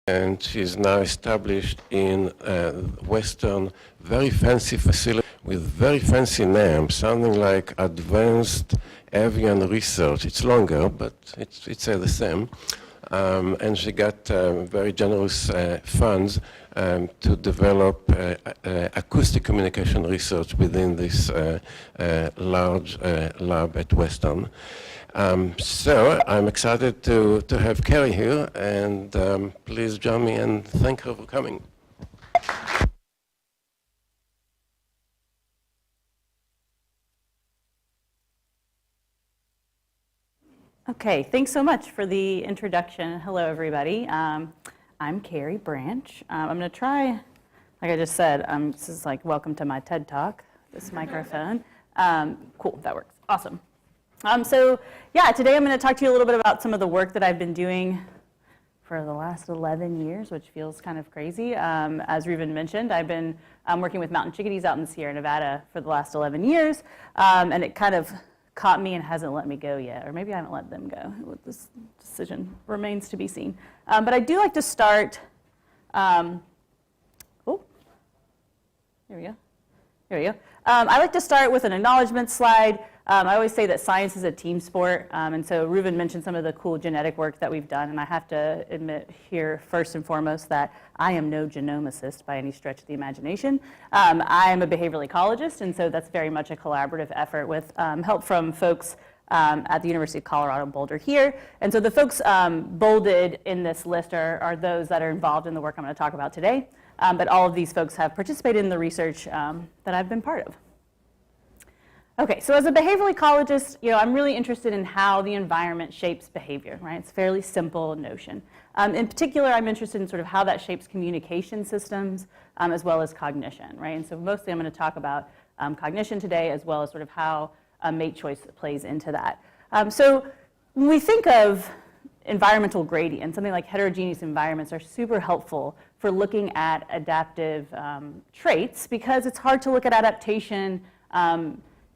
and she's now established in Western, very fancy facility with very fancy names, sounding like Advanced Avian Research. It's longer, but it's the same. And she got very generous funds to develop acoustic communication research within this large lab at Western. So I'm excited to have Carrie here, and please join me and thank her for coming. Okay, thanks so much for the introduction. Hello, everybody. I'm Carrie Branch. I'm going to try, like I just said, this is like welcome to my TED Talk, this microphone. Cool, that works. Awesome. So yeah, today I'm going to talk to you a little bit about some of the work that I've been doing for the last 11 years, which feels kind of crazy. As Reuven mentioned, I've been working with mountain chickadees out in the Sierra Nevada for the last 11 years, and it kind of caught me and hasn't let me go yet, or maybe I haven't let them go. This decision remains to be seen. But I do like to start, oh, here we go. Here we go. I like to start with an acknowledgement slide. I always say that science is a team sport, and so Reuven mentioned some of the cool genetic work that we've done, and I have to admit here first and foremost that I am no genomicist by any stretch of the imagination. I am a behavioral ecologist, and so that's very much a collaborative effort with help from folks at the University of Colorado Boulder here. And so the folks bolded in this list are those that are involved in the work I'm going to talk about today, but all of these folks have participated in the research that I've been part of. Okay, so as a behavioral ecologist, I'm really interested in how the environment shapes behavior, right? It's a fairly simple notion. In particular, I'm interested in sort of how that shapes communication systems as well as cognition, right? And so mostly I'm going to talk about cognition today as well as sort of how mate choice plays into that. So when we think of environmental gradients, something like heterogeneous environments are super helpful for looking at adaptive traits because it's hard to look at adaptation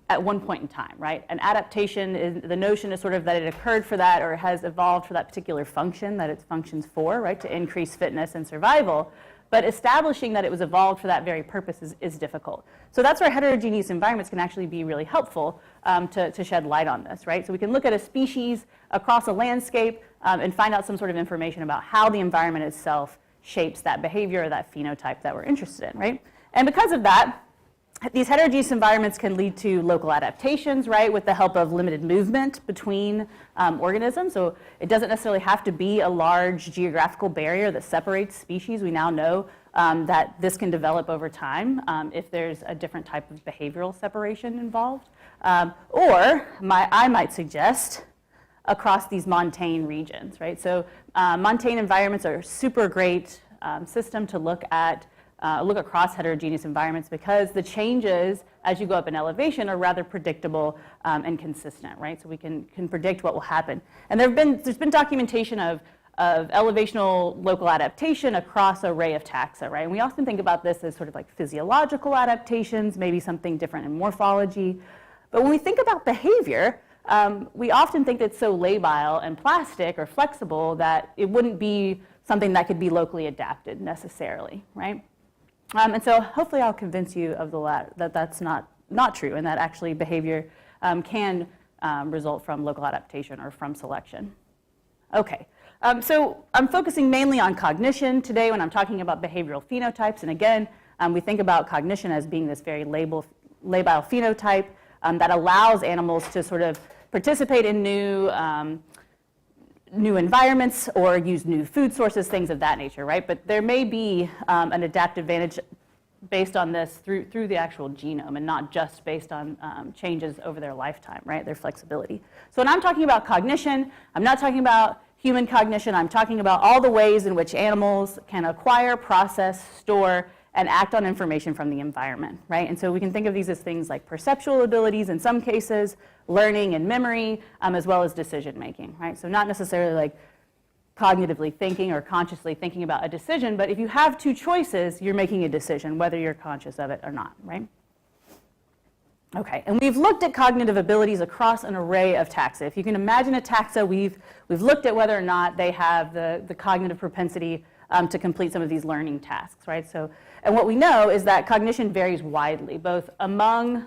at one point in time, right? An adaptation, the notion is sort of that it occurred for that or has evolved for that particular function that it functions for, right, to increase fitness and survival. But establishing that it was evolved for that very purpose is difficult. So that's where heterogeneous environments can actually be really helpful to shed light on this, right? So we can look at a species across a landscape and find out some sort of information about how the environment itself shapes that behavior or that phenotype that we're interested in, right? And because of that, these heterogeneous environments can lead to local adaptations, right, with the help of limited movement between organisms. So it doesn't necessarily have to be a large geographical barrier that separates species. We now know that this can develop over time if there's a different type of behavioral separation involved. Or I might suggest across these montane regions, right? So montane environments are a super great system to look at. Look across heterogeneous environments because the changes as you go up in elevation are rather predictable and consistent, right? So we can predict what will happen. And there's been documentation of elevational local adaptation across an array of taxa, right? And we often think about this as sort of like physiological adaptations, maybe something different in morphology. But when we think about behavior, we often think it's so labile and plastic or flexible that it wouldn't be something that could be locally adapted necessarily, right? And so hopefully I'll convince you of the latter, that that's not true and that actually behavior can result from local adaptation or from selection. Okay, so I'm focusing mainly on cognition today when I'm talking about behavioral phenotypes. And again, we think about cognition as being this very labile phenotype that allows animals to sort of participate in new environments or use new food sources, things of that nature, right? But there may be an adaptive advantage based on this through the actual genome and not just based on changes over their lifetime, right? Their flexibility. So when I'm talking about cognition, I'm not talking about human cognition. I'm talking about all the ways in which animals can acquire, process, store, and act on information from the environment, right? And so we can think of these as things like perceptual abilities in some cases, learning and memory, as well as decision making, right? So not necessarily like cognitively thinking or consciously thinking about a decision, but if you have two choices, you're making a decision, whether you're conscious of it or not, right? Okay, and we've looked at cognitive abilities across an array of taxa. If you can imagine a taxa, we've looked at whether or not they have the cognitive propensity to complete some of these learning tasks, right? So, and what we know is that cognition varies widely, both among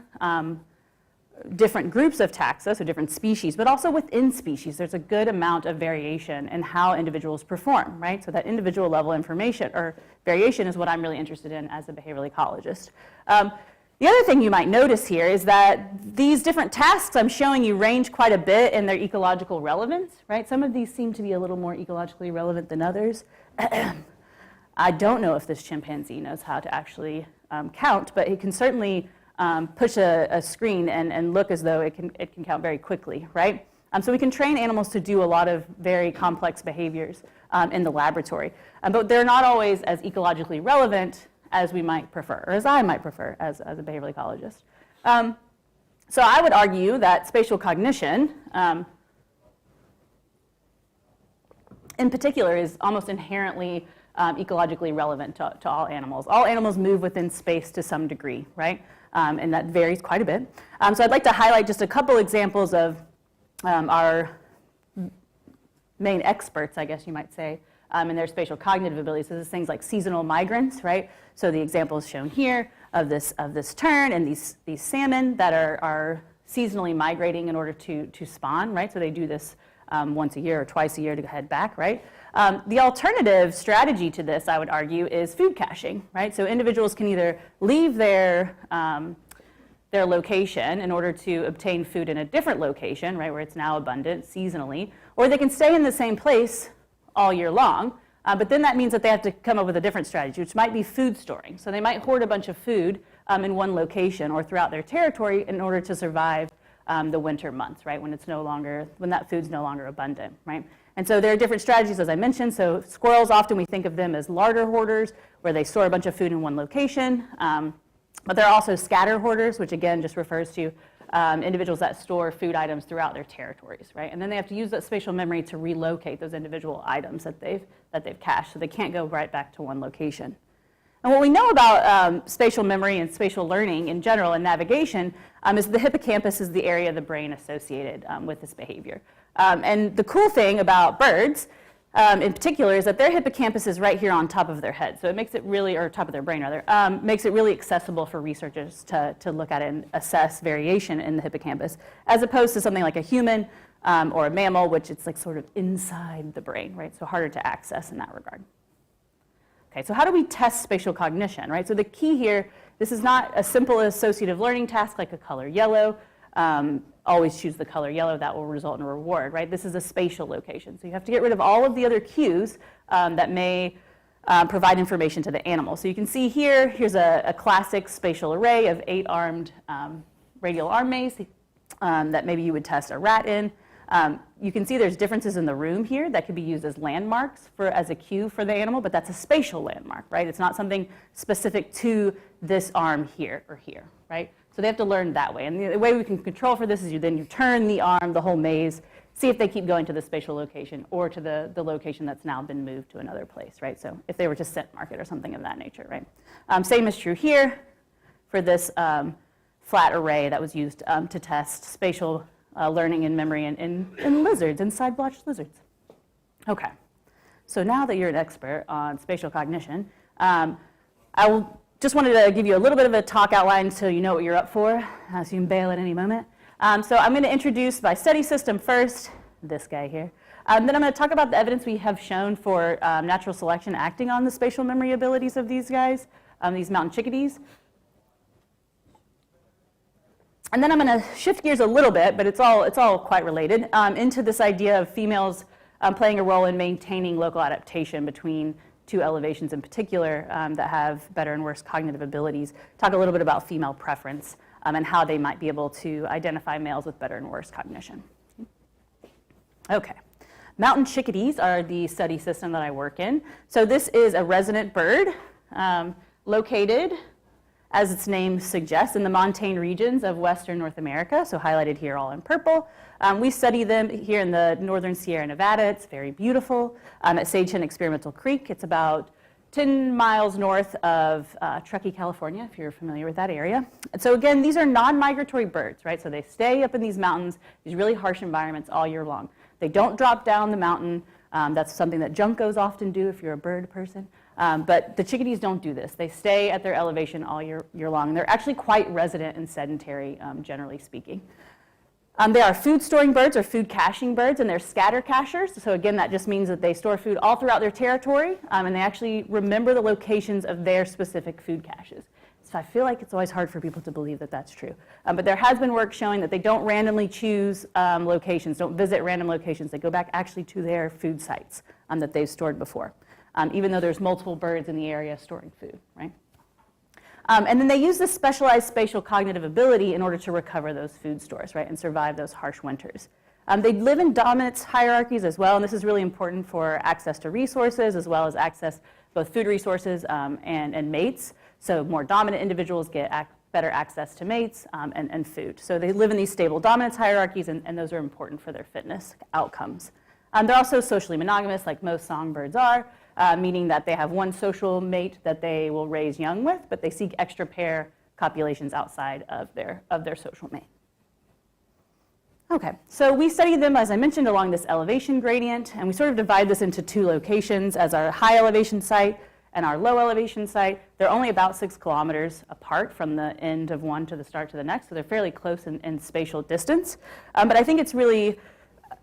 different groups of taxa, so different species, but also within species. There's a good amount of variation in how individuals perform, right? So that individual level information or variation is what I'm really interested in as a behavioral ecologist. The other thing you might notice here is that these different tasks I'm showing you range quite a bit in their ecological relevance, right? Some of these seem to be a little more ecologically relevant than others. I don't know if this chimpanzee knows how to actually count, but it can certainly push a screen and look as though it can count very quickly, right? So we can train animals to do a lot of very complex behaviors in the laboratory, but they're not always as ecologically relevant as we might prefer, or as I might prefer as a behavioral ecologist. So I would argue that spatial cognition, in particular, is almost inherently ecologically relevant to all animals. All animals move within space to some degree, right? And that varies quite a bit. So I'd like to highlight just a couple examples of our main experts, I guess you might say, in their spatial cognitive abilities. So this is things like seasonal migrants, right? So the example is shown here of this tern and these salmon that are seasonally migrating in order to spawn, right? So they do this once a year or twice a year to head back, right? The alternative strategy to this, I would argue, is food caching, right? So individuals can either leave their location in order to obtain food in a different location, right, where it's now abundant seasonally, or they can stay in the same place all year long, but then that means that they have to come up with a different strategy, which might be food storing. So they might hoard a bunch of food in one location or throughout their territory in order to survive the winter months, right, when that food's no longer abundant, right? And so there are different strategies, as I mentioned. So squirrels, often we think of them as larder hoarders, where they store a bunch of food in one location. But there are also scatter hoarders, which again just refers to individuals that store food items throughout their territories, right? And then they have to use that spatial memory to relocate those individual items that they've cached, so they can't go right back to one location. And what we know about spatial memory and spatial learning in general and navigation is the hippocampus is the area of the brain associated with this behavior. And the cool thing about birds in particular is that their hippocampus is right here on top of their head. So it makes it really, or top of their brain rather, makes it really accessible for researchers to look at and assess variation in the hippocampus, as opposed to something like a human or a mammal, which it's like sort of inside the brain, right? So harder to access in that regard. Okay, so how do we test spatial cognition, right? So the key here, this is not a simple associative learning task like a color yellow. Always choose the color yellow, that will result in a reward, right? This is a spatial location. So you have to get rid of all of the other cues that may provide information to the animal. So you can see here's a classic spatial array of 8-armed radial arm maze that maybe you would test a rat in. You can see there's differences in the room here that could be used as landmarks as a cue for the animal, but that's a spatial landmark, right? It's not something specific to this arm here or here, right? So they have to learn that way. And the way we can control for this is you turn the arm, the whole maze, see if they keep going to the spatial location or to the location that's now been moved to another place, right? So if they were to scent mark it or something of that nature, right? Same is true here for this flat array that was used to test spatial learning and memory in lizards, in side-blotched lizards. Okay, so now that you're an expert on spatial cognition, just wanted to give you a little bit of a talk outline so you know what you're up for, so you can bail at any moment. So I'm going to introduce my study system first, this guy here. Then I'm going to talk about the evidence we have shown for natural selection acting on the spatial memory abilities of these guys, these mountain chickadees. And then I'm going to shift gears a little bit, but it's all quite related, into this idea of females playing a role in maintaining local adaptation between two elevations in particular that have better and worse cognitive abilities. Talk a little bit about female preference and how they might be able to identify males with better and worse cognition. Okay. Mountain chickadees are the study system that I work in. So this is a resident bird located, as its name suggests, in the montane regions of Western North America, so highlighted here all in purple. We study them here in the northern Sierra Nevada. It's very beautiful. At Sagehin Experimental Creek, it's about 10 miles north of Truckee, California, if you're familiar with that area. And so again, these are non-migratory birds, right? So they stay up in these mountains, these really harsh environments all year long. They don't drop down the mountain That's something that juncos often do if you're a bird person. But the chickadees don't do this. They stay at their elevation all year long. They're actually quite resident and sedentary, generally speaking. They are food-storing birds or food-caching birds, and they're scatter cachers. So again, that just means that they store food all throughout their territory, and they actually remember the locations of their specific food caches. So I feel like it's always hard for people to believe that that's true. But there has been work showing that they don't randomly choose locations, don't visit random locations. They go back actually to their food sites that they've stored before, even though there's multiple birds in the area storing food, right? And then they use this specialized spatial cognitive ability in order to recover those food stores, right, and survive those harsh winters. They live in dominance hierarchies as well, and this is really important for access to resources as well as access both food resources and mates. So more dominant individuals get better access to mates and food. So they live in these stable dominance hierarchies, and those are important for their fitness outcomes. They're also socially monogamous, like most songbirds are, meaning that they have one social mate that they will raise young with, but they seek extra pair copulations outside of their social mate. Okay, so we studied them, as I mentioned, along this elevation gradient, and we sort of divide this into two locations as our high elevation site and our low elevation site. They're only about 6 kilometers apart from the end of one to the start to the next, so they're fairly close in spatial distance. But I think it's really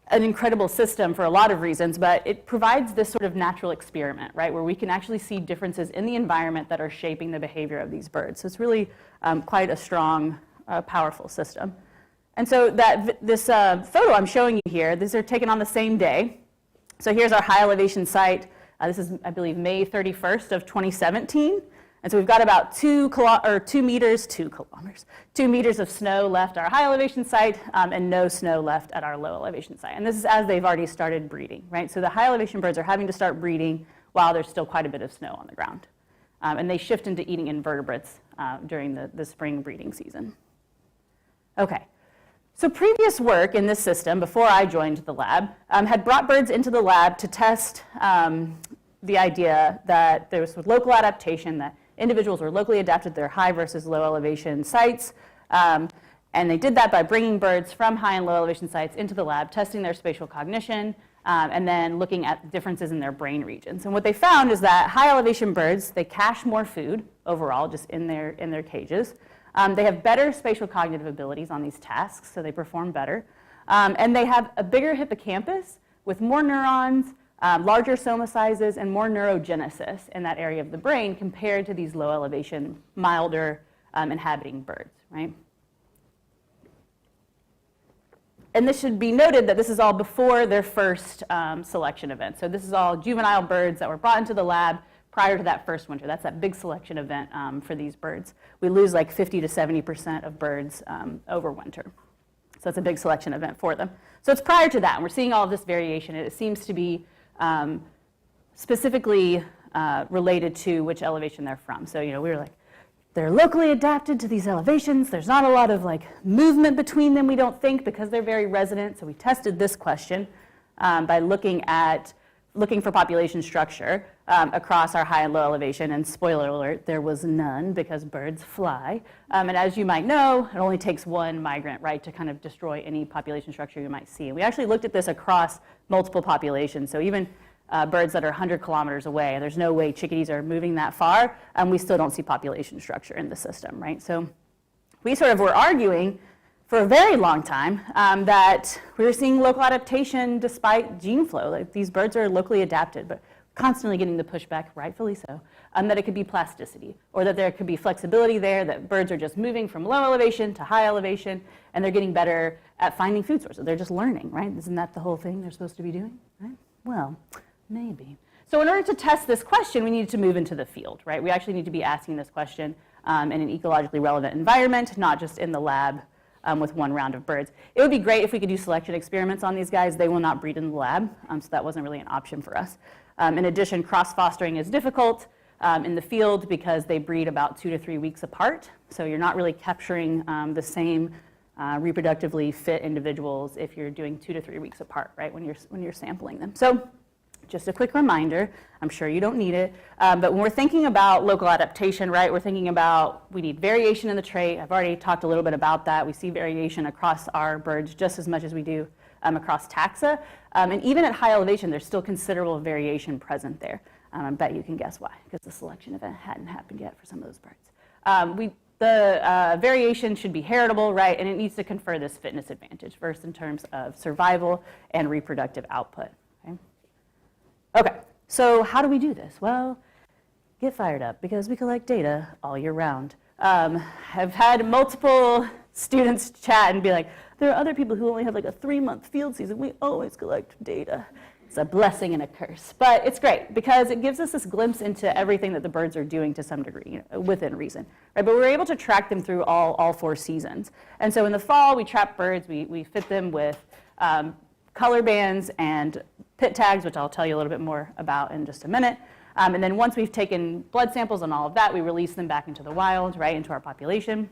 an incredible system for a lot of reasons, but it provides this sort of natural experiment, right, where we can actually see differences in the environment that are shaping the behavior of these birds. So it's really quite a strong, powerful system. And so this photo I'm showing you here, these are taken on the same day. So here's our high elevation site. This is, I believe, May 31st of 2017. And so we've got about 2 meters of snow left at our high elevation site and no snow left at our low elevation site. And this is as they've already started breeding, right? So the high elevation birds are having to start breeding while there's still quite a bit of snow on the ground. And they shift into eating invertebrates during the spring breeding season. Okay. So previous work in this system, before I joined the lab, had brought birds into the lab to test the idea that there was local adaptation, that individuals were locally adapted to their high versus low elevation sites. And they did that by bringing birds from high and low elevation sites into the lab, testing their spatial cognition, and then looking at differences in their brain regions. And what they found is that high elevation birds, they cache more food overall, just in their cages. They have better spatial cognitive abilities on these tasks, so they perform better. And they have a bigger hippocampus with more neurons, larger soma sizes, and more neurogenesis in that area of the brain compared to these low elevation, milder inhabiting birds, right? And this should be noted that this is all before their first selection event. So this is all juvenile birds that were brought into the lab prior to that first winter. That's that big selection event for these birds. We lose like 50 to 70% of birds over winter. So it's a big selection event for them. So it's prior to that, and we're seeing all of this variation, and it seems to be specifically related to which elevation they're from. So, we were like, they're locally adapted to these elevations. There's not a lot of movement between them, we don't think, because they're very resident. So we tested this question by looking for population structure across our high and low elevation, and spoiler alert, there was none because birds fly. And as you might know, it only takes one migrant, right, to kind of destroy any population structure you might see. And we actually looked at this across multiple populations, so even birds that are 100 kilometers away, there's no way chickadees are moving that far, and we still don't see population structure in the system, right? So we sort of were arguing for a very long time that we were seeing local adaptation despite gene flow. Like, these birds are locally adapted, but constantly getting the pushback, rightfully so, that it could be plasticity, or that there could be flexibility there, that birds are just moving from low elevation to high elevation, and they're getting better at finding food sources. They're just learning, right? Isn't that the whole thing they're supposed to be doing, right? Well, maybe. So in order to test this question, we needed to move into the field, right? We actually need to be asking this question in an ecologically relevant environment, not just in the lab with one round of birds. It would be great if we could do selection experiments on these guys. They will not breed in the lab, so that wasn't really an option for us. In addition, cross-fostering is difficult in the field because they breed about 2 to 3 weeks apart. So you're not really capturing the same reproductively fit individuals if you're doing 2 to 3 weeks apart, right, when you're sampling them. So just a quick reminder, I'm sure you don't need it, but when we're thinking about local adaptation, right, we're thinking about we need variation in the trait. I've already talked a little bit about that. We see variation across our birds just as much as we do across taxa. And even at high elevation, there's still considerable variation present there. I bet you can guess why, because the selection event hadn't happened yet for some of those birds. The variation should be heritable, right? And it needs to confer this fitness advantage, first in terms of survival and reproductive output. Okay, so how do we do this? Well, get fired up, because we collect data all year round. I've had multiple students chat and be like, there are other people who only have like a 3-month field season. We always collect data. It's a blessing and a curse. But it's great because it gives us this glimpse into everything that the birds are doing to some degree, within reason. Right? But we're able to track them through all 4 seasons. And so in the fall, we trap birds. We fit them with color bands and pit tags, which I'll tell you a little bit more about in just a minute. And then once we've taken blood samples and all of that, we release them back into the wild, right, into our population.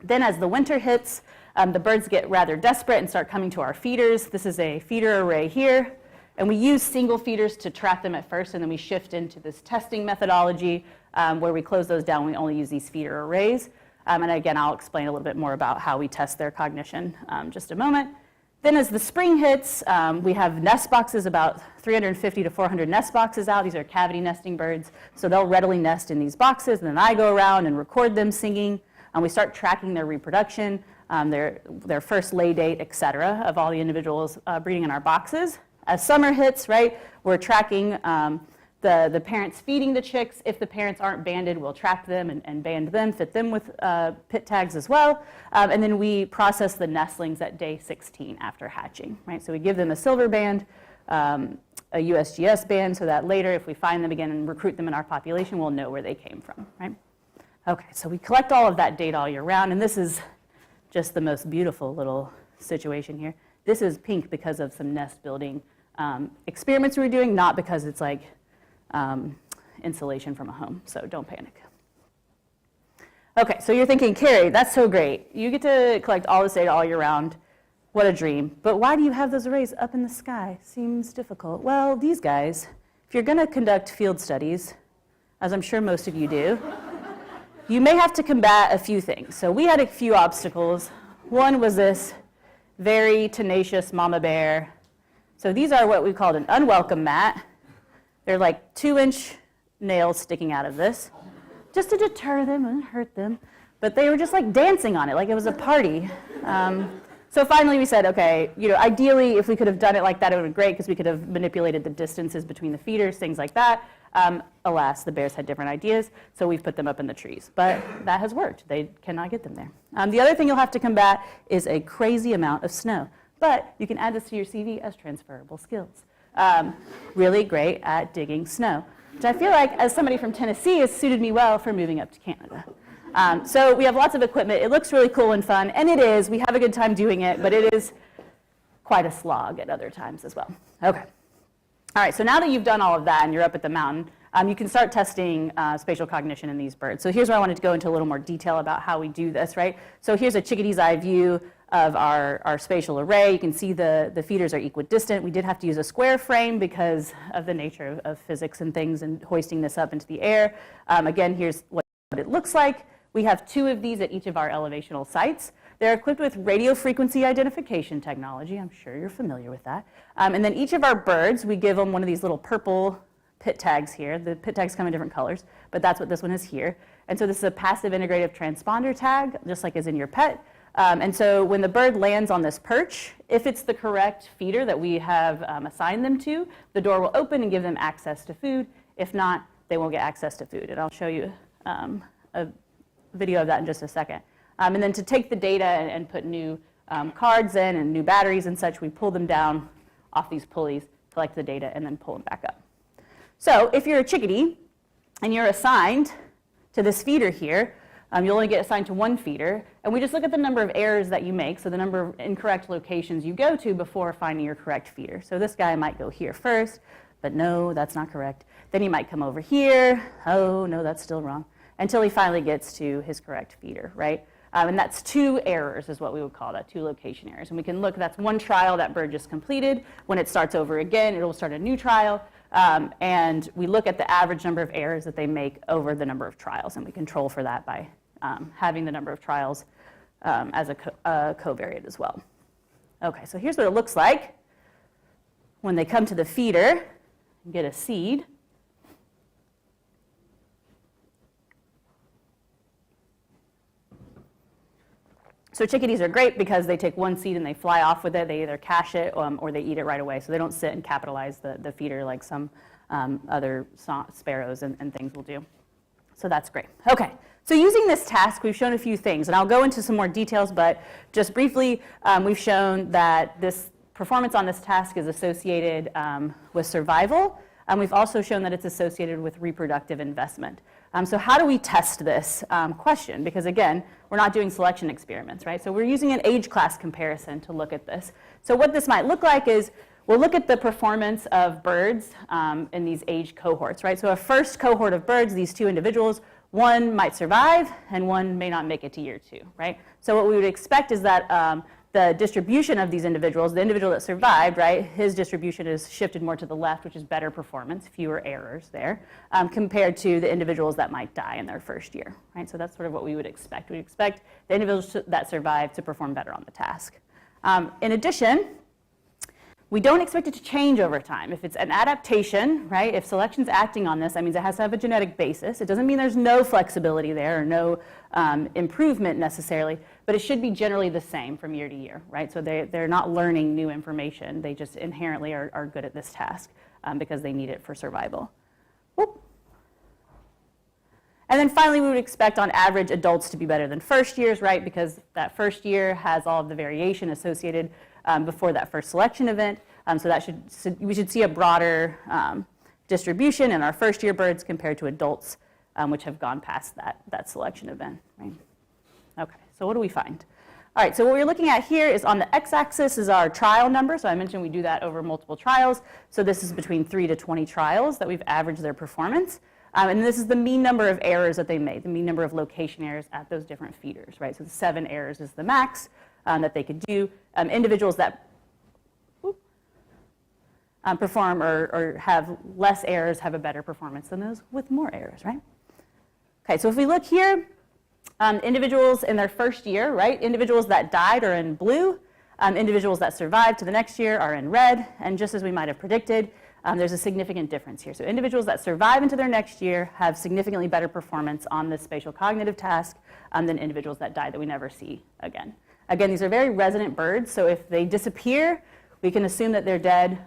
Then as the winter hits, the birds get rather desperate and start coming to our feeders. This is a feeder array here. And we use single feeders to trap them at first, and then we shift into this testing methodology where we close those down. We only use these feeder arrays. And again, I'll explain a little bit more about how we test their cognition just a moment. Then as the spring hits, we have nest boxes, about 350 to 400 nest boxes out. These are cavity nesting birds, so they'll readily nest in these boxes. And then I go around and record them singing. And we start tracking their reproduction, their first lay date, et cetera, of all the individuals breeding in our boxes. As summer hits, right, we're tracking the parents feeding the chicks. If the parents aren't banded, we'll trap them and band them, fit them with pit tags as well. And then we process the nestlings at day 16 after hatching, right? So we give them a silver band, a USGS band, so that later if we find them again and recruit them in our population, we'll know where they came from, right? Okay, so we collect all of that data all year round, and this is just the most beautiful little situation here. This is pink because of some nest building experiments we were doing, not because it's like insulation from a home, so don't panic. Okay, so you're thinking, Carrie, that's so great. You get to collect all this data all year round. What a dream. But why do you have those arrays up in the sky? Seems difficult. Well, these guys, if you're going to conduct field studies, as I'm sure most of you do, you may have to combat a few things. So we had a few obstacles. One was this very tenacious mama bear. So these are what we called an unwelcome mat. They're like 2-inch nails sticking out of this, just to deter them and hurt them. But they were just like dancing on it, like it was a party. So finally we said, okay, ideally if we could have done it like that, it would have been great because we could have manipulated the distances between the feeders, things like that. Alas, the bears had different ideas, so we've put them up in the trees. But that has worked. They cannot get them there. The other thing you'll have to combat is a crazy amount of snow. But you can add this to your CV as transferable skills. Really great at digging snow, which I feel like, as somebody from Tennessee, has suited me well for moving up to Canada. So we have lots of equipment. It looks really cool and fun, and it is. We have a good time doing it, but it is quite a slog at other times as well. Okay. All right, so now that you've done all of that and you're up at the mountain, you can start testing spatial cognition in these birds. So here's where I wanted to go into a little more detail about how we do this, right? So here's a chickadee's eye view of our spatial array. You can see the feeders are equidistant. We did have to use a square frame because of the nature of physics and things and hoisting this up into the air. Again, here's what it looks like. We have 2 of these at each of our elevational sites. They're equipped with radio frequency identification technology. I'm sure you're familiar with that. And then each of our birds, we give them one of these little purple pit tags here. The pit tags come in different colors, but that's what this one is here. And so this is a passive integrative transponder tag, just like is in your pet. And so when the bird lands on this perch, if it's the correct feeder that we have assigned them to, the door will open and give them access to food. If not, they won't get access to food. And I'll show you a video of that in just a second. And then to take the data and put new cards in and new batteries and such, we pull them down off these pulleys, collect the data, and then pull them back up. So if you're a chickadee and you're assigned to this feeder here, you'll only get assigned to one feeder. And we just look at the number of errors that you make, so the number of incorrect locations you go to before finding your correct feeder. So this guy might go here first, but no, that's not correct. Then he might come over here. Oh, no, that's still wrong. Until he finally gets to his correct feeder, right? And that's 2 errors is what we would call that, 2 location errors. And we can look, that's one trial that bird just completed. When it starts over again, it'll start a new trial. And we look at the average number of errors that they make over the number of trials. And we control for that by having the number of trials as a covariate as well. Okay, so here's what it looks like when they come to the feeder and get a seed. So chickadees are great because they take one seed and they fly off with it. They either cache it or they eat it right away. So they don't sit and capitalize the feeder like some other sparrows and things will do. So that's great. Okay, so using this task, we've shown a few things. And I'll go into some more details, but just briefly, we've shown that this performance on this task is associated with survival. And we've also shown that it's associated with reproductive investment. So how do we test this question? Because again, we're not doing selection experiments, right? So we're using an age class comparison to look at this. So what this might look like is we'll look at the performance of birds in these age cohorts, right? So a first cohort of birds, these two individuals, one might survive and one may not make it to year 2, right? So what we would expect is that the distribution of these individuals, the individual that survived, right, his distribution is shifted more to the left, which is better performance, fewer errors there, compared to the individuals that might die in their first year, right? So that's sort of what we would expect. We expect the individuals that survive to perform better on the task. In addition, we don't expect it to change over time. If it's an adaptation, right, if selection's acting on this, that means it has to have a genetic basis. It doesn't mean there's no flexibility there or no improvement necessarily, but it should be generally the same from year to year, right? So they're not learning new information. They just inherently are good at this task because they need it for survival. Whoop. And then finally, we would expect on average adults to be better than first years, right? Because that first year has all of the variation associated before that first selection event. So that we should see a broader distribution in our first year birds compared to adults which have gone past that selection event, right? Okay, so what do we find? All right, so what we're looking at here is on the x-axis is our trial number. So I mentioned we do that over multiple trials. So this is between 3 to 20 trials that we've averaged their performance. And this is the mean number of errors that they made, the mean number of location errors at those different feeders, right? So the 7 errors is the max that they could do. Individuals that perform or have less errors have a better performance than those with more errors, right? Okay, so if we look here, individuals in their first year, right? Individuals that died are in blue. Individuals that survived to the next year are in red. And just as we might have predicted, there's a significant difference here. So individuals that survive into their next year have significantly better performance on this spatial cognitive task than individuals that die that we never see again. Again, these are very resident birds, so if they disappear, we can assume that they're dead.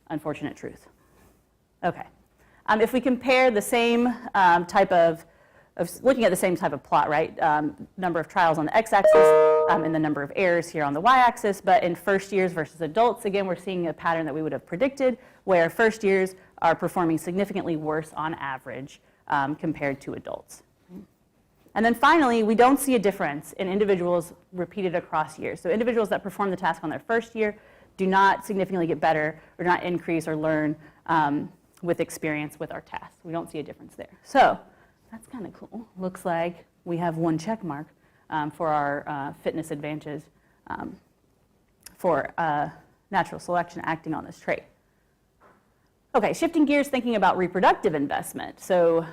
Unfortunate truth. Okay. If we compare the same type of looking at the same type of plot, right? Number of trials on the x-axis and the number of errors here on the y-axis, but in first years versus adults, again, we're seeing a pattern that we would have predicted, where first years are performing significantly worse on average compared to adults. And then finally, we don't see a difference in individuals repeated across years. So individuals that perform the task on their first year do not significantly get better or not increase or learn with experience with our task. We don't see a difference there. So that's kind of cool. Looks like we have one check mark for our fitness advantages for natural selection acting on this trait. Okay, shifting gears, thinking about reproductive investment. So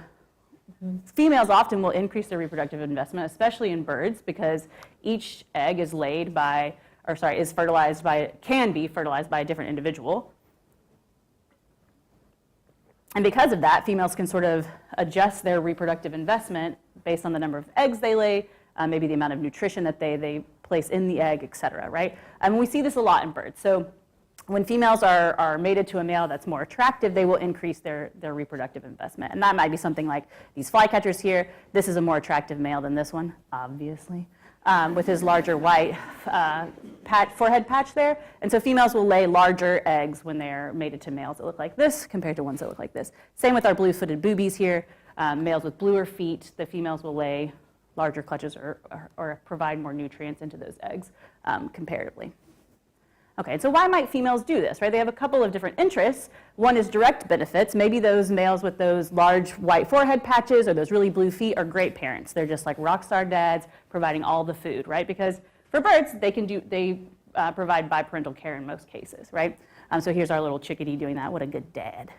females often will increase their reproductive investment, especially in birds, because each egg is laid by, or sorry, is fertilized by, can be fertilized by a different individual. And because of that, females can sort of adjust their reproductive investment based on the number of eggs they lay, maybe the amount of nutrition that they place in the egg, et cetera, right? And we see this a lot in birds. So when females are mated to a male that's more attractive, they will increase their reproductive investment. And that might be something like these flycatchers here. This is a more attractive male than this one, obviously, with his larger white forehead patch there. And so females will lay larger eggs when they're mated to males that look like this compared to ones that look like this. Same with our blue-footed boobies here. Males with bluer feet, the females will lay larger clutches or provide more nutrients into those eggs comparatively. Okay, so why might females do this, right? They have a couple of different interests. One is direct benefits. Maybe those males with those large white forehead patches or those really blue feet are great parents. They're just like rock star dads providing all the food, right? Because for birds, they provide biparental care in most cases, right? So here's our little chickadee doing that. What a good dad.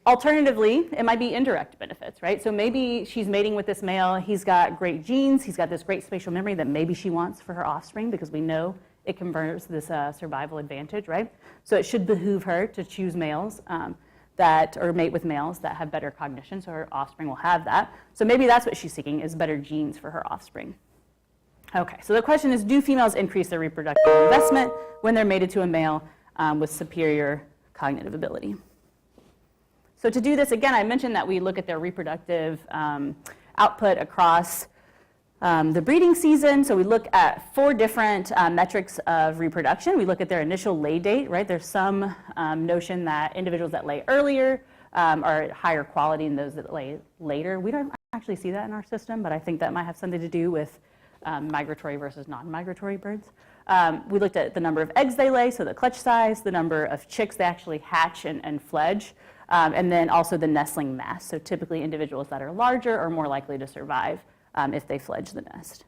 Alternatively, it might be indirect benefits, right? So maybe she's mating with this male, he's got great genes, he's got this great spatial memory that maybe she wants for her offspring because we know it confers this survival advantage, right? So it should behoove her to choose males or mate with males that have better cognition, so her offspring will have that. So maybe that's what she's seeking, is better genes for her offspring. Okay, so the question is, do females increase their reproductive investment when they're mated to a male with superior cognitive ability? So to do this, again, I mentioned that we look at their reproductive output across the breeding season. So we look at 4 different metrics of reproduction. We look at their initial lay date, right? There's some notion that individuals that lay earlier are at higher quality than those that lay later. We don't actually see that in our system, but I think that might have something to do with migratory versus non-migratory birds. We looked at the number of eggs they lay, so the clutch size, the number of chicks they actually hatch and fledge, and then also the nestling mass. So typically individuals that are larger are more likely to survive if they fledge the nest.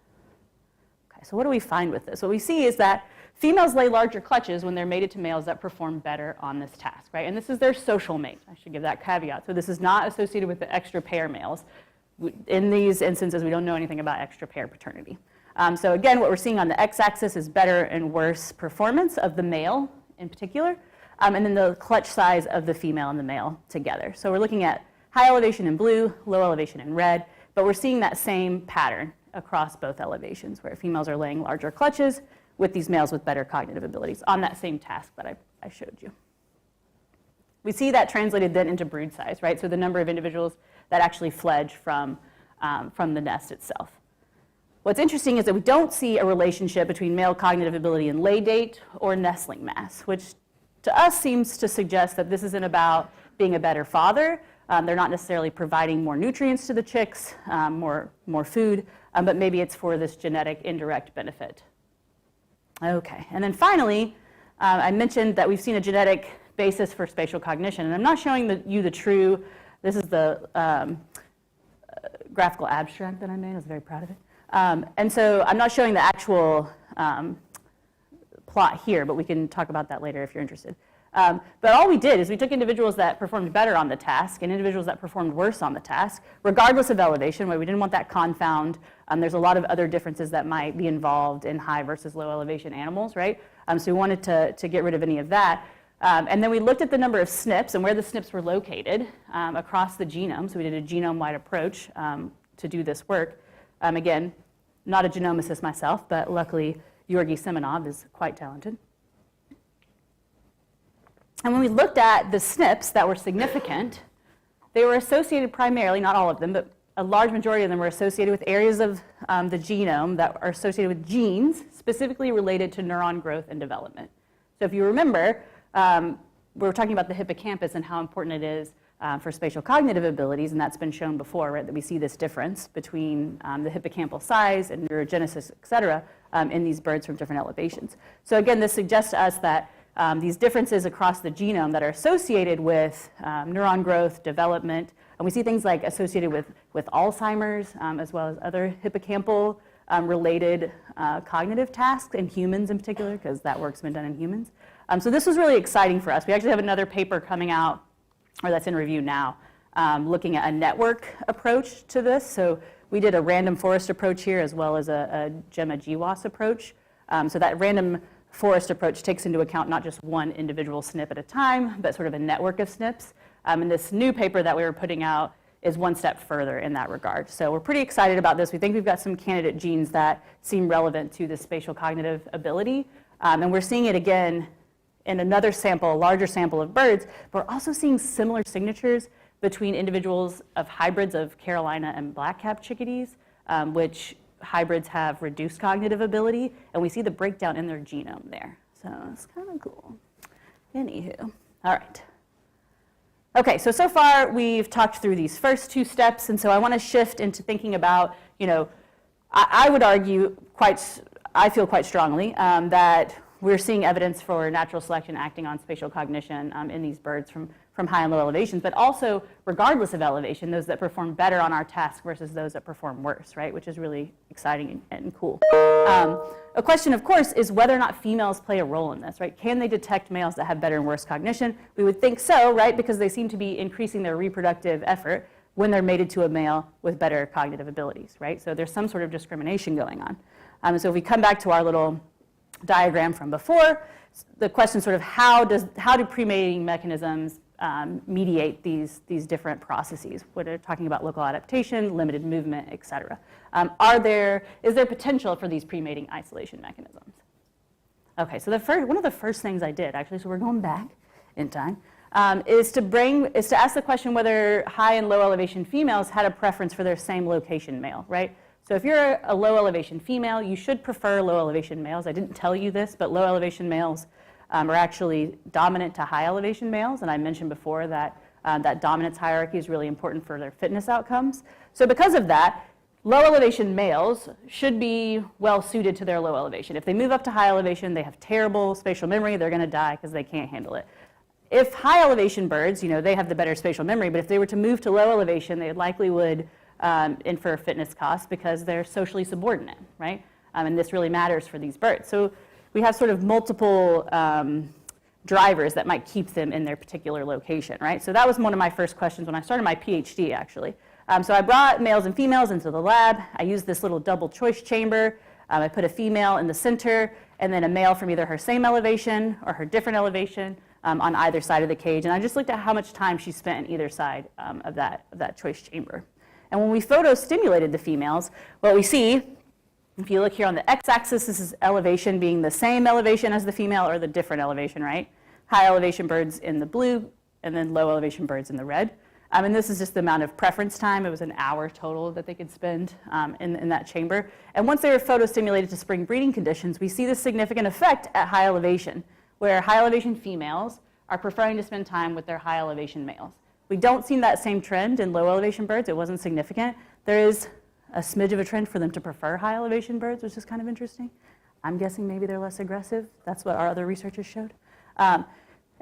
Okay, so what do we find with this? What we see is that females lay larger clutches when they're mated to males that perform better on this task, right? And this is their social mate. I should give that caveat. So this is not associated with the extra pair males. In these instances, we don't know anything about extra pair paternity. So again, what we're seeing on the x-axis is better and worse performance of the male in particular, and then the clutch size of the female and the male together. So we're looking at high elevation in blue, low elevation in red, but we're seeing that same pattern across both elevations, where females are laying larger clutches with these males with better cognitive abilities on that same task that I showed you. We see that translated then into brood size, right? So the number of individuals that actually fledge from the nest itself. What's interesting is that we don't see a relationship between male cognitive ability and lay date or nestling mass, which to us seems to suggest that this isn't about being a better father. They're not necessarily providing more nutrients to the chicks, more food, but maybe it's for this genetic indirect benefit. Okay, and then finally, I mentioned that we've seen a genetic basis for spatial cognition, and I'm not showing you the true, this is the graphical abstract that I made. I was very proud of it. And so I'm not showing the actual plot here, but we can talk about that later if you're interested. But all we did is we took individuals that performed better on the task and individuals that performed worse on the task, regardless of elevation, where we didn't want that confound. There's a lot of other differences that might be involved in high versus low elevation animals, right? So we wanted to get rid of any of that. And then we looked at the number of SNPs and where the SNPs were located across the genome. So we did a genome-wide approach to do this work. Again, not a genomicist myself, but luckily Georgi Semenov is quite talented. And when we looked at the SNPs that were significant, they were associated primarily, not all of them, but a large majority of them were associated with areas of the genome that are associated with genes specifically related to neuron growth and development. So if you remember, we were talking about the hippocampus and how important it is for spatial cognitive abilities, and that's been shown before, right, that we see this difference between the hippocampal size and neurogenesis, et cetera, in these birds from different elevations. So again, this suggests to us that these differences across the genome that are associated with neuron growth, development, and we see things like associated with Alzheimer's, as well as other hippocampal related cognitive tasks in humans in particular, because that work's been done in humans. So this was really exciting for us. We actually have another paper coming out, or that's in review now, looking at a network approach to this. So we did a random forest approach here as well as a GEMA-GWAS approach. So that random forest approach takes into account not just one individual SNP at a time, but sort of a network of SNPs. And this new paper that we were putting out is one step further in that regard. So we're pretty excited about this. We think we've got some candidate genes that seem relevant to the spatial cognitive ability. And we're seeing it again in another sample, a larger sample of birds, but we're also seeing similar signatures between individuals of hybrids of Carolina and black-capped chickadees, which hybrids have reduced cognitive ability, and we see the breakdown in their genome there. So it's kind of cool. Anywho, all right. Okay, so far we've talked through these first 2 steps, and so I want to shift into thinking about, I would argue I feel quite strongly that we're seeing evidence for natural selection acting on spatial cognition in these birds from from high and low elevations, but also regardless of elevation, those that perform better on our task versus those that perform worse, right? Which is really exciting and cool. A question, of course, is whether or not females play a role in this, right? Can they detect males that have better and worse cognition? We would think so, right? Because they seem to be increasing their reproductive effort when they're mated to a male with better cognitive abilities, right? So there's some sort of discrimination going on. So if we come back to our little diagram from before, the question sort of how do premating mechanisms mediate these different processes? What are talking about local adaptation, limited movement, et cetera. Is there potential for these premating isolation mechanisms? Okay, so one of the first things I did, actually, so we're going back in time, is to ask the question whether high and low elevation females had a preference for their same location male, right? So if you're a low elevation female, you should prefer low elevation males. I didn't tell you this, but low elevation males are actually dominant to high elevation males, and I mentioned before that that dominance hierarchy is really important for their fitness outcomes. So because of that, low elevation males should be well suited to their low elevation. If they move up to high elevation, they have terrible spatial memory, they're going to die because they can't handle it. If high elevation birds, they have the better spatial memory, but if they were to move to low elevation, they likely would infer fitness costs because they're socially subordinate, right? And this really matters for these birds. So we have sort of multiple drivers that might keep them in their particular location, right? So that was one of my first questions when I started my PhD, actually. So I brought males and females into the lab. I used this little double choice chamber. I put a female in the center and then a male from either her same elevation or her different elevation on either side of the cage. And I just looked at how much time she spent in either side of that choice chamber. And when we photo-stimulated the females, what we see, if you look here on the x-axis, this is elevation being the same elevation as the female or the different elevation, right? High elevation birds in the blue and then low elevation birds in the red. And this is just the amount of preference time. It was an hour total that they could spend in that chamber. And once they were photo-stimulated to spring breeding conditions, we see this significant effect at high elevation, where high elevation females are preferring to spend time with their high elevation males. We don't see that same trend in low elevation birds. It wasn't significant. There is a smidge of a trend for them to prefer high elevation birds, which is kind of interesting. I'm guessing maybe they're less aggressive. That's what our other researchers showed. And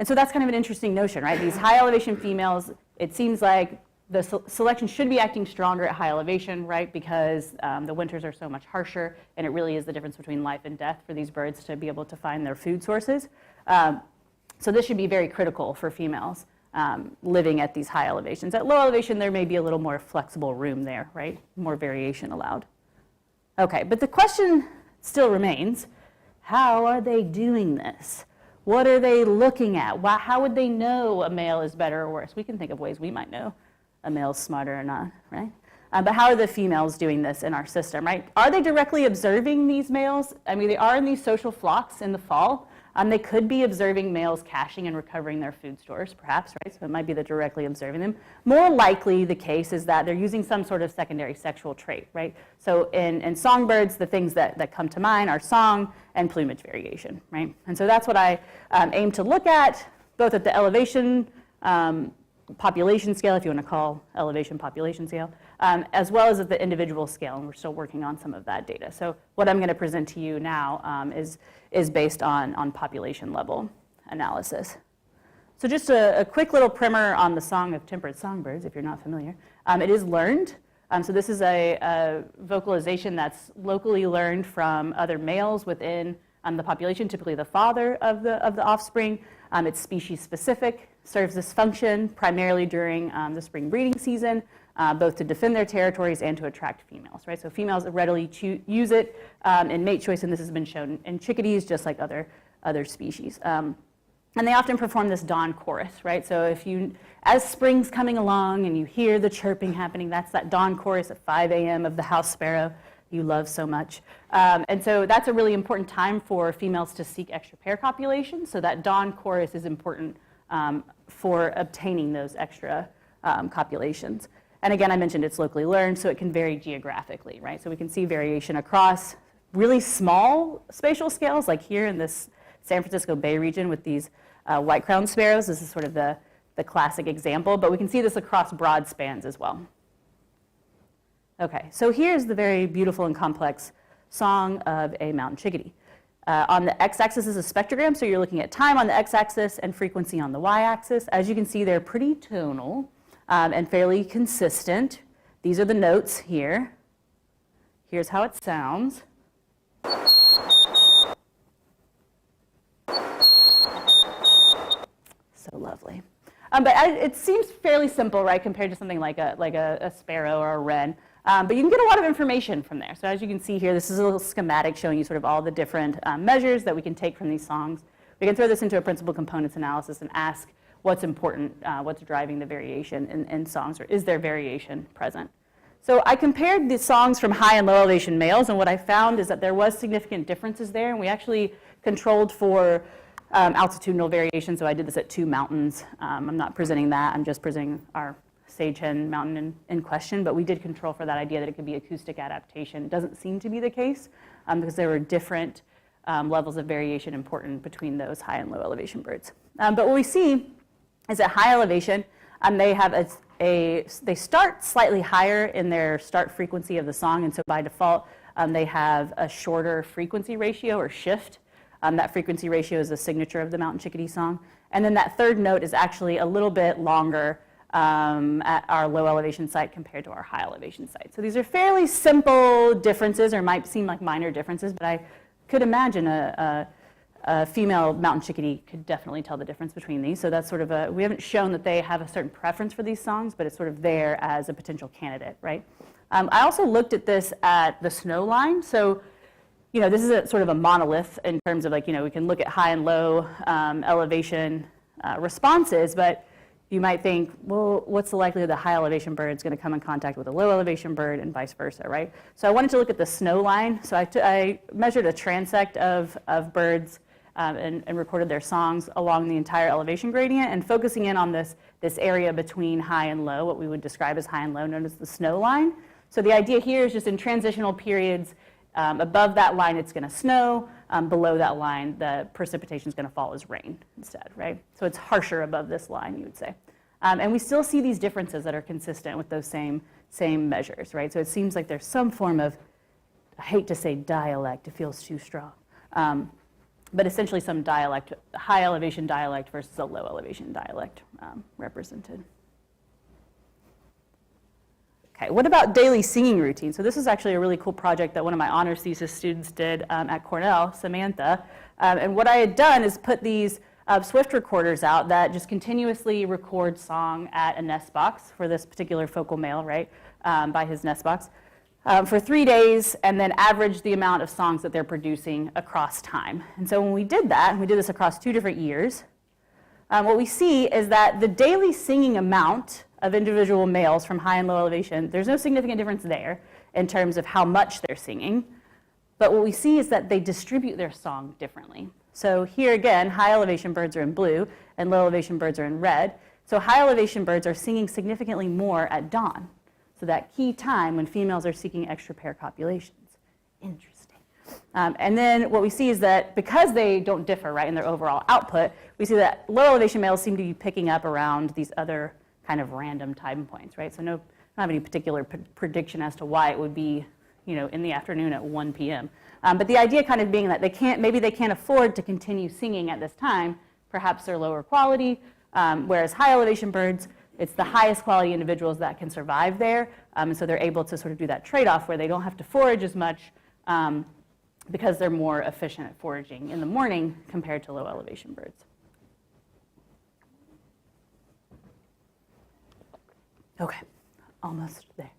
so that's kind of an interesting notion, right? These high elevation females, it seems like the selection should be acting stronger at high elevation, right? Because the winters are so much harsher, and it really is the difference between life and death for these birds to be able to find their food sources. So this should be very critical for females living at these high elevations. At low elevation, there may be a little more flexible room there, right? More variation allowed. Okay, but the question still remains, how are they doing this? What are they looking at? How would they know a male is better or worse? We can think of ways we might know a male's smarter or not, right? But how are the females doing this in our system, right? Are they directly observing these males? I mean, they are in these social flocks in the fall. They could be observing males caching and recovering their food stores, perhaps, right? So it might be that directly observing them. More likely, the case is that they're using some sort of secondary sexual trait, right? So in songbirds, the things that come to mind are song and plumage variation, right? And so that's what I aim to look at, both at the elevation population scale, if you want to call elevation population scale, as well as at the individual scale, and we're still working on some of that data. So what I'm going to present to you now is based on population level analysis. So just a quick little primer on the song of temperate songbirds, if you're not familiar. It is learned. So this is a vocalization that's locally learned from other males within the population, typically the father of the offspring. It's species specific, serves this function primarily during the spring breeding season, both to defend their territories and to attract females, right? So females readily use it in mate choice, and this has been shown in chickadees just like other species. And they often perform this dawn chorus, right? So as spring's coming along and you hear the chirping happening, that's that dawn chorus at 5 a.m. of the house sparrow you love so much. And so that's a really important time for females to seek extra pair copulations. So that dawn chorus is important for obtaining those extra copulations. And again, I mentioned it's locally learned, so it can vary geographically, right? So we can see variation across really small spatial scales, like here in this San Francisco Bay region with these white-crowned sparrows. This is sort of the classic example, but we can see this across broad spans as well. Okay, so here's the very beautiful and complex song of a mountain chickadee. On the x-axis is a spectrogram, so you're looking at time on the x-axis and frequency on the y-axis. As you can see, they're pretty tonal and fairly consistent. These are the notes here. Here's how it sounds. So lovely. But it seems fairly simple, right, compared to something like a sparrow or a wren. But you can get a lot of information from there. So as you can see here, this is a little schematic showing you sort of all the different measures that we can take from these songs. We can throw this into a principal components analysis and ask what's important, what's driving the variation in songs, or is there variation present? So I compared the songs from high and low elevation males, and what I found is that there was significant differences there, and we actually controlled for altitudinal variation, so I did this at 2 mountains. I'm not presenting that, I'm just presenting our Sage Hen mountain in question, but we did control for that idea that it could be acoustic adaptation. It doesn't seem to be the case because there were different levels of variation important between those high and low elevation birds. But what we see is at high elevation, they have they start slightly higher in their start frequency of the song, and so by default, they have a shorter frequency ratio or shift. That frequency ratio is a signature of the mountain chickadee song. And then that third note is actually a little bit longer at our low elevation site compared to our high elevation site. So these are fairly simple differences, or might seem like minor differences, but I could imagine a female mountain chickadee could definitely tell the difference between these. So that's sort of we haven't shown that they have a certain preference for these songs, but it's sort of there as a potential candidate, right? I also looked at this at the snow line. So, this is sort of a monolith in terms of we can look at high and low elevation responses, but you might think, well, what's the likelihood that high elevation bird is going to come in contact with a low elevation bird and vice versa, right? So I wanted to look at the snow line. So I measured a transect of birds and recorded their songs along the entire elevation gradient, and focusing in on this area between high and low, what we would describe as high and low, known as the snow line. So the idea here is just in transitional periods, above that line it's going to snow, below that line the precipitation is going to fall as rain instead, right? So it's harsher above this line, you would say. And we still see these differences that are consistent with those same measures, right? So it seems like there's some form of, I hate to say dialect, it feels too strong, but essentially some dialect, high elevation dialect versus a low elevation dialect represented. Okay, what about daily singing routine? So this is actually a really cool project that one of my honors thesis students did at Cornell, Samantha. And what I had done is put these Swift recorders out that just continuously record song at a nest box for this particular focal male, right, by his nest box, for 3 days, and then average the amount of songs that they're producing across time. And so when we did that, we did this across 2 different years, what we see is that the daily singing amount of individual males from high and low elevation, there's no significant difference there in terms of how much they're singing. But what we see is that they distribute their song differently. So here again, high elevation birds are in blue and low elevation birds are in red. So high elevation birds are singing significantly more at dawn. So that key time when females are seeking extra pair copulations. Interesting. And then what we see is that because they don't differ, right, in their overall output, we see that low elevation males seem to be picking up around these other kind of random time points, right? So I don't have any particular prediction as to why it would be, in the afternoon at 1 p.m. But the idea kind of being that maybe they can't afford to continue singing at this time. Perhaps they're lower quality, whereas high elevation birds, it's the highest quality individuals that can survive there. And so they're able to sort of do that trade-off where they don't have to forage as much because they're more efficient at foraging in the morning compared to low elevation birds. Okay, almost there.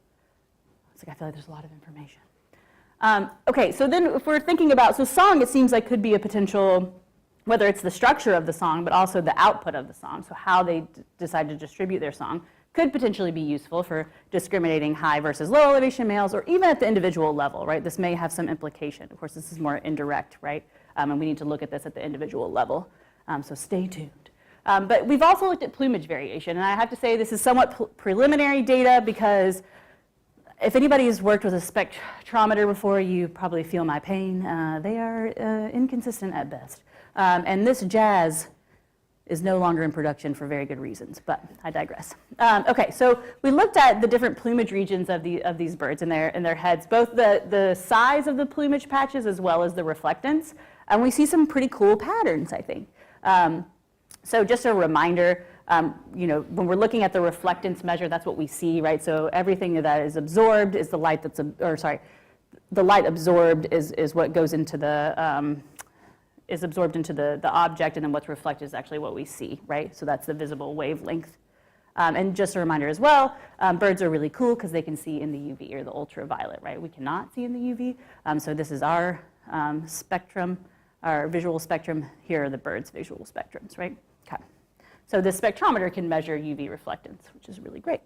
It's like I feel like there's a lot of information. Okay, so then if we're thinking about, so song, it seems like could be a potential, whether it's the structure of the song, but also the output of the song, so how they decide to distribute their song, could potentially be useful for discriminating high versus low elevation males, or even at the individual level, right? This may have some implication. Of course, this is more indirect, right? And we need to look at this at the individual level, so stay tuned. But we've also looked at plumage variation, and I have to say this is somewhat preliminary data because if anybody has worked with a spectrometer before, you probably feel my pain. They are inconsistent at best. And this jazz is no longer in production for very good reasons, but I digress. Okay, so we looked at the different plumage regions of these birds in their heads, both the size of the plumage patches as well as the reflectance. And we see some pretty cool patterns, I think. So just a reminder, when we're looking at the reflectance measure, that's what we see, right? So everything that is absorbed is the light that's, the light absorbed is what goes into the, is absorbed into the object, and then what's reflected is actually what we see, right? So that's the visible wavelength. And just a reminder as well, birds are really cool because they can see in the UV or the ultraviolet, right? We cannot see in the UV. So this is our spectrum, our visual spectrum. Here are the birds' visual spectrums, right? Okay. So the spectrometer can measure UV reflectance, which is really great.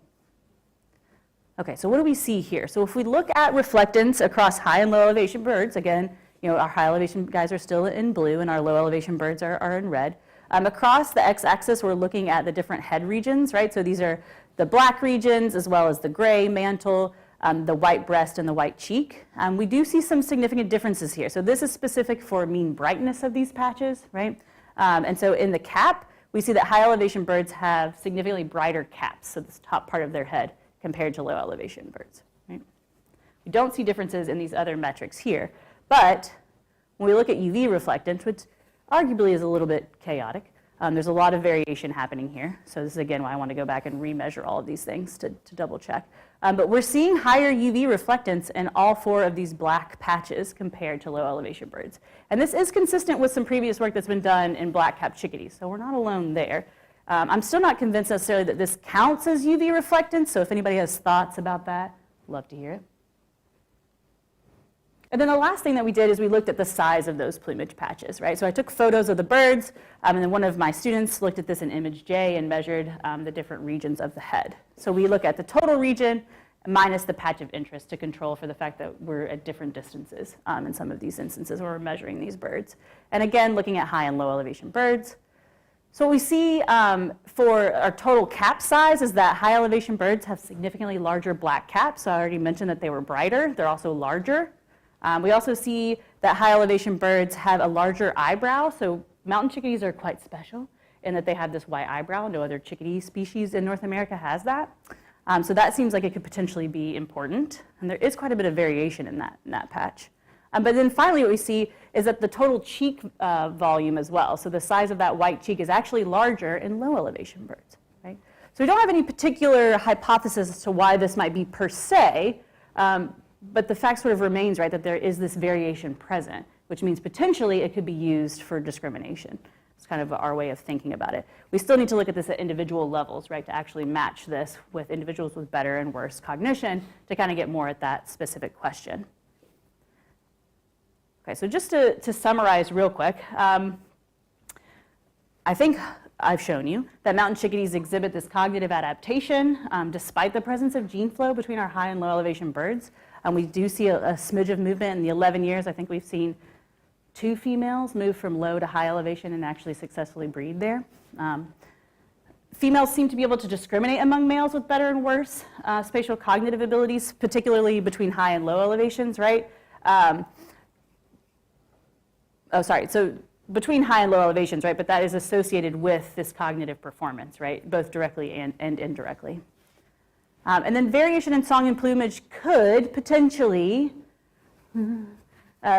Okay, so what do we see here? So if we look at reflectance across high and low elevation birds, again, our high elevation guys are still in blue and our low elevation birds are in red. Across the x-axis, we're looking at the different head regions, right? So these are the black regions as well as the gray mantle, the white breast, and the white cheek. We do see some significant differences here. So this is specific for mean brightness of these patches, right? And so in the cap, we see that high elevation birds have significantly brighter caps, so this top part of their head, compared to low elevation birds, right? We don't see differences in these other metrics here, but when we look at UV reflectance, which arguably is a little bit chaotic, there's a lot of variation happening here. So this is, again, why I want to go back and remeasure all of these things to double check. But we're seeing higher UV reflectance in all 4 of these black patches compared to low elevation birds. And this is consistent with some previous work that's been done in black-capped chickadees, so we're not alone there. I'm still not convinced necessarily that this counts as UV reflectance, so if anybody has thoughts about that, love to hear it. And then the last thing that we did is we looked at the size of those plumage patches, right? So I took photos of the birds, and then one of my students looked at this in image J and measured the different regions of the head. So we look at the total region minus the patch of interest to control for the fact that we're at different distances in some of these instances where we're measuring these birds. And again, looking at high and low elevation birds. So what we see for our total cap size is that high elevation birds have significantly larger black caps. So I already mentioned that they were brighter. They're also larger. We also see that high elevation birds have a larger eyebrow. So mountain chickadees are quite special in that they have this white eyebrow. No other chickadee species in North America has that. So that seems like it could potentially be important. And there is quite a bit of variation in that patch. But then finally what we see is that the total cheek volume as well. So the size of that white cheek is actually larger in low elevation birds, right? So we don't have any particular hypothesis as to why this might be per se, but the fact sort of remains, right, that there is this variation present, which means potentially it could be used for discrimination. It's kind of our way of thinking about it. We still need to look at this at individual levels, right, to actually match this with individuals with better and worse cognition to kind of get more at that specific question. Okay, so just to summarize real quick, I think I've shown you that mountain chickadees exhibit this cognitive adaptation despite the presence of gene flow between our high and low elevation birds. We do see a smidge of movement in the 11 years. I think we've seen 2 females move from low to high elevation and actually successfully breed there. Females seem to be able to discriminate among males with better and worse spatial cognitive abilities, particularly between high and low elevations, right? So between high and low elevations, right? But that is associated with this cognitive performance, right? Both directly and indirectly. And then variation in song and plumage could potentially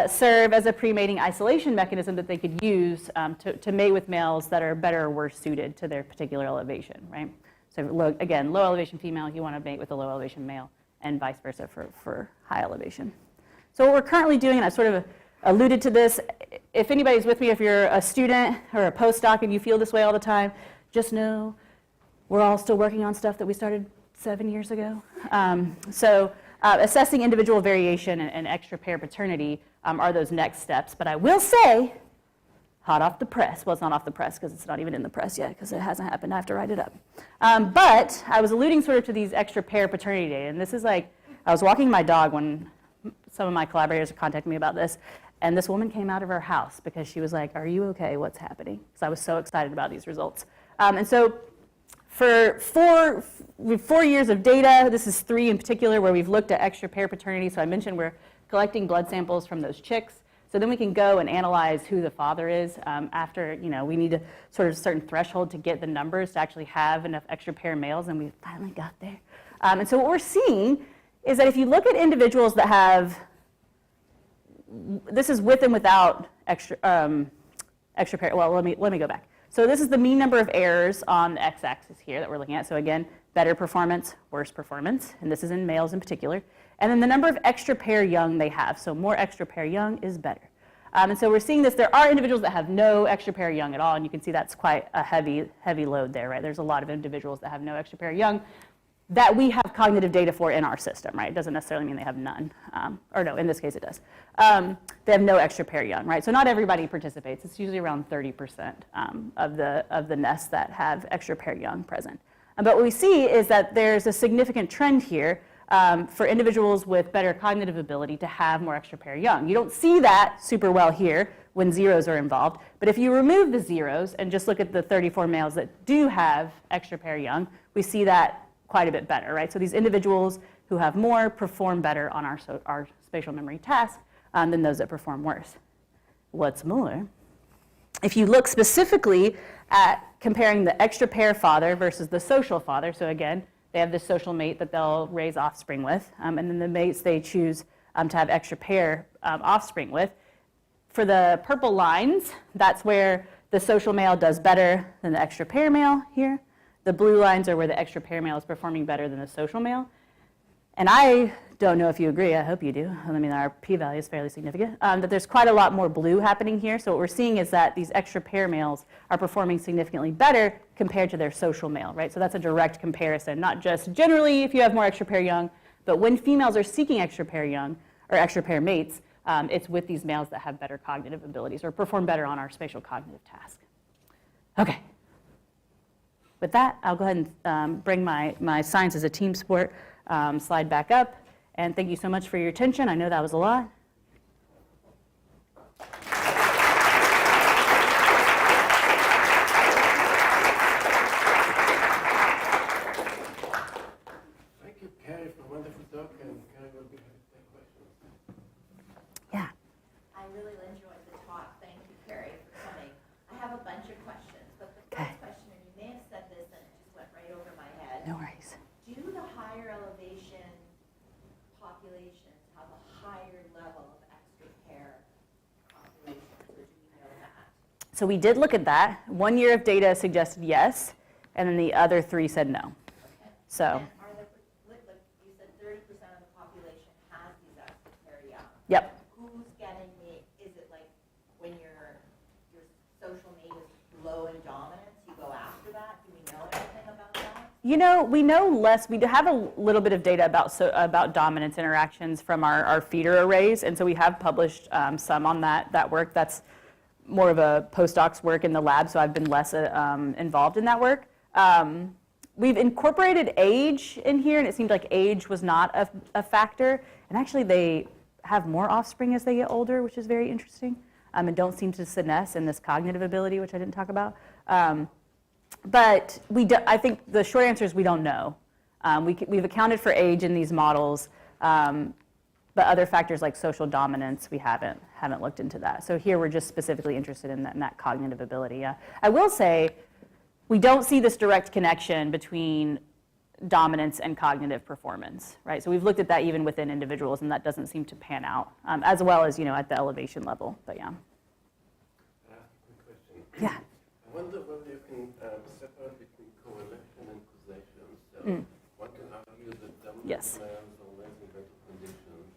serve as a pre-mating isolation mechanism that they could use to mate with males that are better or worse suited to their particular elevation, right? So again, low elevation female, you want to mate with a low elevation male, and vice versa for high elevation. So what we're currently doing, and I sort of alluded to this, if anybody's with me, if you're a student or a postdoc and you feel this way all the time, just know we're all still working on stuff that we started 7 years ago. Assessing individual variation and extra pair paternity are those next steps. But I will say, hot off the press. Well, it's not off the press because it's not even in the press yet because it hasn't happened. I have to write it up. But I was alluding sort of to these extra pair paternity data. And this is like, I was walking my dog when some of my collaborators contacted me about this. And this woman came out of her house because she was like, "Are you okay? What's happening?" So I was so excited about these results. And so for 4 years of data, this is 3 in particular where we've looked at extra pair paternity. So I mentioned we're collecting blood samples from those chicks. So then we can go and analyze who the father is after, we need a sort of certain threshold to get the numbers to actually have enough extra pair males, and we finally got there. And so what we're seeing is that if you look at individuals that have, this is with and without extra pair. Well, let me go back. So this is the mean number of errors on the x-axis here that we're looking at. So again, better performance, worse performance, and this is in males in particular. And then the number of extra pair young they have. So more extra pair young is better. And so we're seeing this. There are individuals that have no extra pair young at all, and you can see that's quite a heavy load there, right? There's a lot of individuals that have no extra pair young that we have cognitive data for in our system, right? It doesn't necessarily mean they have none, or no, in this case it does. They have no extra pair young, right? So not everybody participates. It's usually around 30% of the nests that have extra pair young present. But what we see is that there's a significant trend here for individuals with better cognitive ability to have more extra pair young. You don't see that super well here when zeros are involved, but if you remove the zeros and just look at the 34 males that do have extra pair young, we see that quite a bit better, right? So these individuals who have more perform better on our spatial memory task than those that perform worse. What's more, if you look specifically at comparing the extra pair father versus the social father, so again, they have this social mate that they'll raise offspring with, and then the mates they choose to have extra pair offspring with. For the purple lines, that's where the social male does better than the extra pair male here. The blue lines are where the extra pair male is performing better than the social male. And I don't know if you agree, I hope you do. I mean, our p-value is fairly significant, that there's quite a lot more blue happening here. So what we're seeing is that these extra pair males are performing significantly better compared to their social male, right? So that's a direct comparison, not just generally if you have more extra pair young, but when females are seeking extra pair young or extra pair mates, it's with these males that have better cognitive abilities or perform better on our spatial cognitive task. Okay. With that, I'll go ahead and bring my science as a team sport slide back up. And thank you so much for your attention. I know that was a lot. Thank you, Carrie, for a wonderful talk, and Carrie will be happy to take questions. Yeah. I really enjoyed the talk. Thank you, Carrie, for coming. I have a bunch of questions, but the first question, and you may have said this and it just went right over my head. No worries. Do the higher elevation populations have a higher level of extra pair populations, or do we know that? So we did look at that. 1 year of data suggested yes, and then the other 3 said no. Okay. So. And are there, like you said, 30% of the population has these extra pair young. Yep. Who's getting the, is it like when your social mate is low in dominance, you go after that? Do we know anything about that? You know, we know less. We do have a little bit of data about dominance interactions from our feeder arrays, and so we have published some on that work. That's more of a postdoc's work in the lab, so I've been less involved in that work. We've incorporated age in here, and it seemed like age was not a factor. And actually, they have more offspring as they get older, which is very interesting, and don't seem to senesce in this cognitive ability, which I didn't talk about. But I think the short answer is we don't know. We've accounted for age in these models, but other factors like social dominance, we haven't looked into that. So here we're just specifically interested in that cognitive ability. I will say we don't see this direct connection between dominance and cognitive performance, right? So we've looked at that even within individuals, and that doesn't seem to pan out, as well as at the elevation level. But yeah. Can I ask a quick question? Yeah. I wonder whether you can separate between correlation and causation. So one can argue that dominant Yes. males or males in better conditions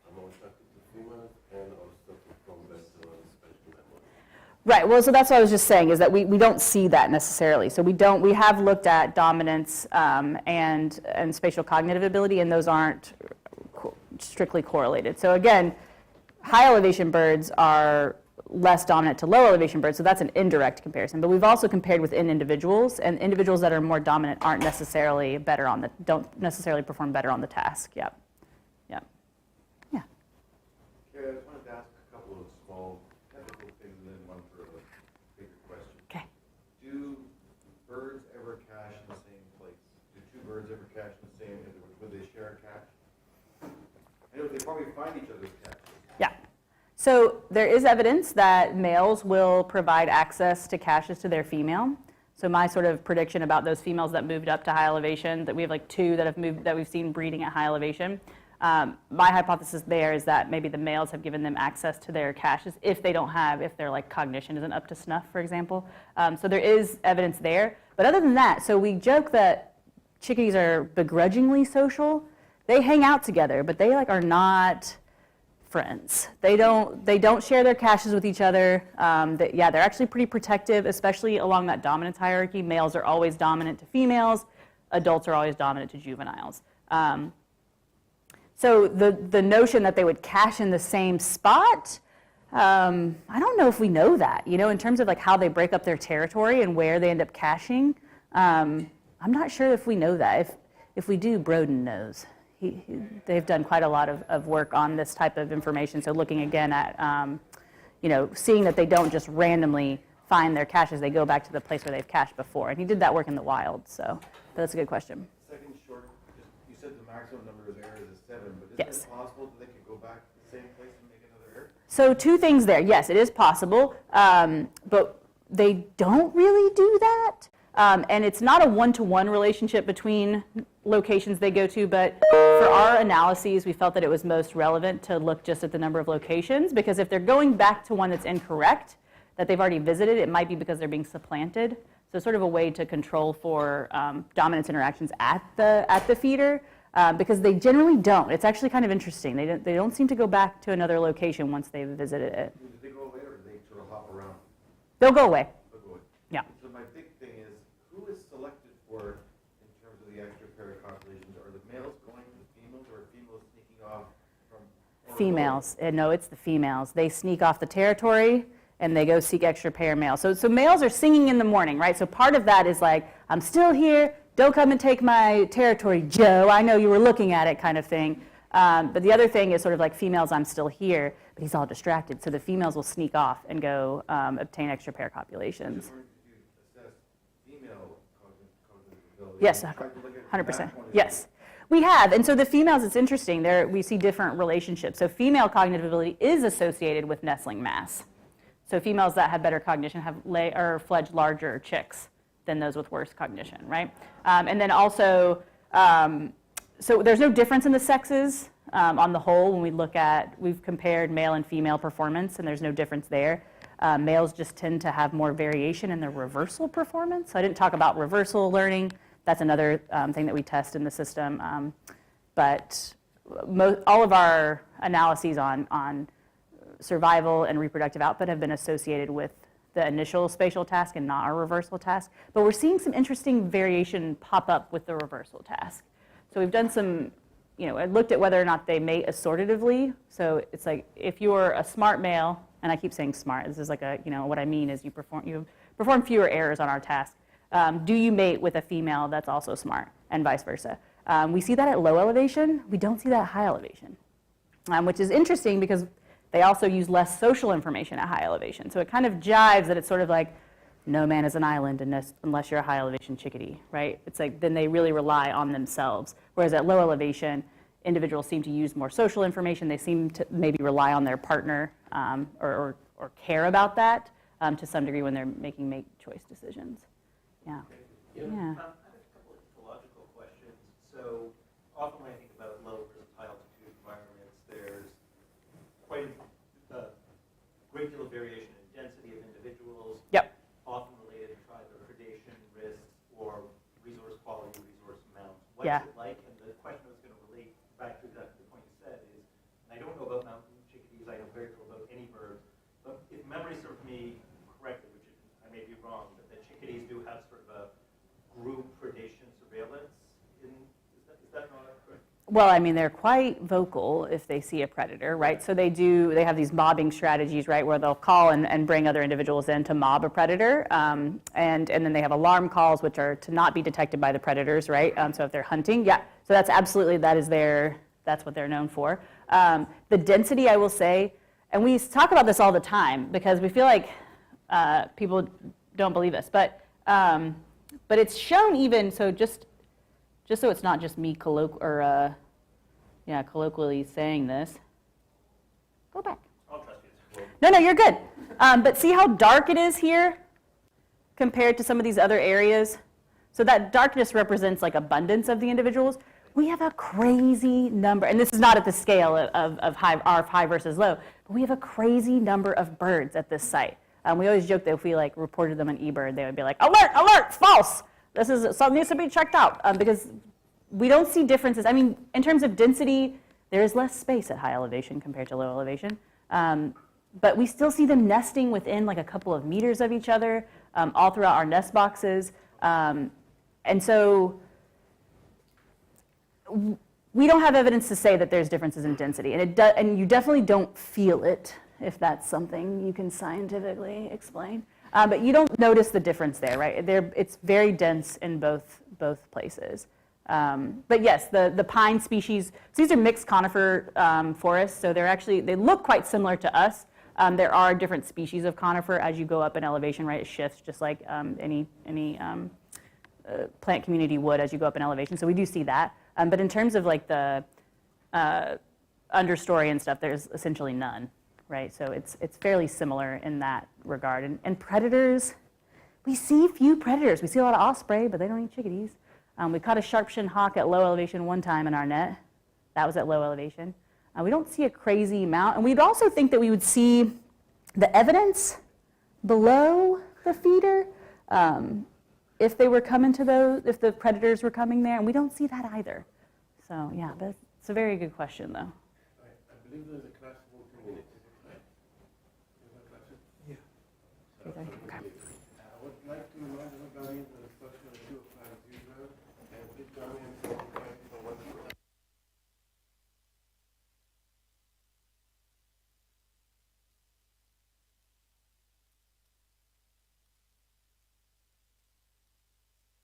are more attracted to females and also perform better on spatial memory. Right. Well, so that's what I was just saying, is that we don't see that necessarily. So we have looked at dominance and spatial cognitive ability, and those aren't strictly correlated. So again, high elevation birds are less dominant to low elevation birds, so that's an indirect comparison. But we've also compared within individuals, and individuals that are more dominant don't necessarily perform better on the task. Yep. Yeah. Carrie, I just wanted to ask a couple of small technical things and then one for a bigger question. Okay. Do birds ever cache in the same place? Do two birds ever cache in the same, would they share a cache? I know they probably find each other's caches. Yeah. So there is evidence that males will provide access to caches to their female. So my sort of prediction about those females that moved up to high elevation, that we have like 2 that have moved, that we've seen breeding at high elevation, My hypothesis there is that maybe the males have given them access to their caches if their like cognition isn't up to snuff, for example. So there is evidence there. But other than that, so we joke that chickadees are begrudgingly social. They hang out together, but they like are not friends. They don't share their caches with each other. They're actually pretty protective, especially along that dominance hierarchy. Males are always dominant to females. Adults are always dominant to juveniles. So the notion that they would cache in the same spot, I don't know if we know that, in terms of like how they break up their territory and where they end up caching. I'm not sure if we know that. If we do, Broden knows. They've done quite a lot of work on this type of information. So looking again at, seeing that they don't just randomly find their caches, they go back to the place where they've cached before. And he did that work in the wild, so that's a good question. Second short, you said the maximum number of errors is 7, but Yes. is it possible that they could go back to the same place and make another error? So 2 things there. Yes, it is possible, but they don't really do that. And it's not a one-to-one relationship between locations they go to, but for our analyses, we felt that it was most relevant to look just at the number of locations, because if they're going back to one that's incorrect, that they've already visited, it might be because they're being supplanted. So sort of a way to control for dominance interactions at the feeder, because they generally don't. It's actually kind of interesting. They don't seem to go back to another location once they've visited it. Do they go away or do they sort of hop around? They'll go away. They'll go away. Yeah. So my big thing is, who is selected for in terms of the extra pair copulations? Are the males going to the females or are females sneaking off from? or Females. No, it's the females. They sneak off the territory and they go seek extra pair males. So males are singing in the morning, right? So part of that is like, I'm still here. Don't come and take my territory, Joe. I know you were looking at it kind of thing. But the other thing is sort of like females, I'm still here, but he's all distracted. So the females will sneak off and go obtain extra pair copulations. Did you assess female cognitive ability? Yes, You tried to look at 100%. that point of Yes. We have, and so the females, it's interesting, we see different relationships. So female cognitive ability is associated with nestling mass. So females that have better cognition have fledged larger chicks than those with worse cognition, right? And then also, so there's no difference in the sexes on the whole when we've compared male and female performance, and there's no difference there. Males just tend to have more variation in their reversal performance. So I didn't talk about reversal learning. That's another thing that we test in the system. But all of our analyses on survival and reproductive output have been associated with the initial spatial task and not our reversal task. But we're seeing some interesting variation pop up with the reversal task. So we've done some, I looked at whether or not they mate assortatively. So it's like if you're a smart male, and I keep saying smart, this is like what I mean is you perform fewer errors on our task. Do you mate with a female that's also smart, and vice versa? We see that at low elevation. We don't see that at high elevation, which is interesting because they also use less social information at high elevation. So it kind of jives that it's sort of like, no man is an island unless you're a high elevation chickadee, right? It's like then they really rely on themselves. Whereas at low elevation, individuals seem to use more social information. They seem to maybe rely on their partner or care about that to some degree when they're making mate choice decisions. Yeah. I have a couple of ecological questions. So often when I think about low versus high altitude environments, there's quite a great deal of variation in density of individuals. Yep. Often related to either predation risks or resource quality, resource amount. What's Yeah. it like? And the question I was going to relate back to the point you said is, and I don't know about mountain chickadees, I know very little about any bird, but if memory serves me correctly, which I may be wrong, but the chickadees do have sort of a group predation surveillance. Is that not correct? Well, I mean, they're quite vocal if they see a predator, right? So they have these mobbing strategies, right, where they'll call and bring other individuals in to mob a predator. And then they have alarm calls, which are to not be detected by the predators, right? So if they're hunting, yeah. So that's what they're known for. The density, I will say, and we talk about this all the time because we feel like people don't believe us. But it's shown even, so just so it's not just me colloquially saying this. Go back. I'll trust you. No, you're good. But see how dark it is here compared to some of these other areas? So that darkness represents like abundance of the individuals. We have a crazy number, and this is not at the scale of high versus low, but we have a crazy number of birds at this site. We always joke that if we like reported them an eBird, they would be like, alert, alert, false. This is something needs to be checked out, because we don't see differences. I mean, in terms of density, there is less space at high elevation compared to low elevation. But we still see them nesting within like a couple of meters of each other all throughout our nest boxes. And so we don't have evidence to say that there's differences in density. And you definitely don't feel it, if that's something you can scientifically explain. But you don't notice the difference there, right? It's very dense in both places. But yes, the pine species, so these are mixed conifer forests, so they look quite similar to us. There are different species of conifer as you go up in elevation, right? It shifts just like any plant community would as you go up in elevation. So we do see that. But in terms of like the understory and stuff, there's essentially none, right? So it's fairly similar in that regard. And predators, we see few predators. We see a lot of osprey, but they don't eat chickadees. We caught a sharp-shinned hawk at low elevation one time in our net. That was at low elevation. We don't see a crazy amount. And we'd also think that we would see the evidence below the feeder if they were coming to those, if the predators were coming there. And we don't see that either. So yeah, but it's a very good question, though. I believe there's a class